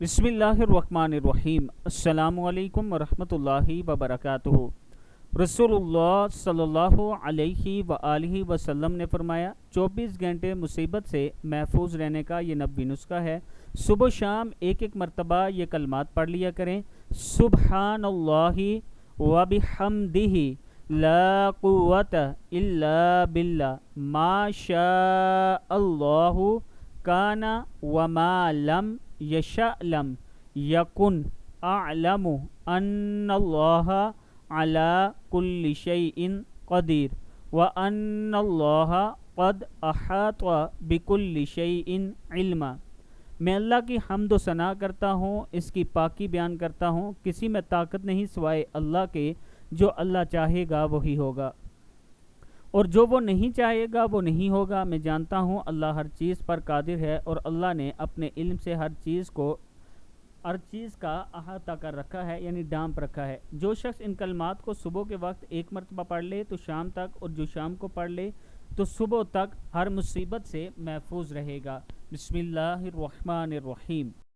بسم اللہ الرحمن الرحیم۔ السلام علیکم ورحمۃ وبرکاتہ۔ رسول اللہ صلی اللہ علیہ وآلہ وسلم نے فرمایا 24 گھنٹے مصیبت سے محفوظ رہنے کا یہ نبوی نسخہ ہے۔ صبح و شام ایک مرتبہ یہ کلمات پڑھ لیا کریں، سبحان اللہ وبحمدہ لا قوت الا باللہ ما شاء اللہ کان وما لم یشاء لم یکن اعلم ان اللہ علی کل شیء قدیر وان اللہ قد احاط بکل شیء علما۔ میں اللہ کی حمد و ثنا کرتا ہوں، اس کی پاکی بیان کرتا ہوں۔ کسی میں طاقت نہیں سوائے اللہ کے، جو اللہ چاہے گا وہی ہوگا، اور جو وہ نہیں چاہے گا وہ نہیں ہوگا۔ میں جانتا ہوں اللہ ہر چیز پر قادر ہے، اور اللہ نے اپنے علم سے ہر چیز کا احاطہ کر رکھا ہے، یعنی ڈھانپ رکھا ہے۔ جو شخص ان کلمات کو صبح کے وقت ایک مرتبہ پڑھ لے تو شام تک، اور جو شام کو پڑھ لے تو صبح تک ہر مصیبت سے محفوظ رہے گا۔ بسم اللہ الرحمن الرحیم۔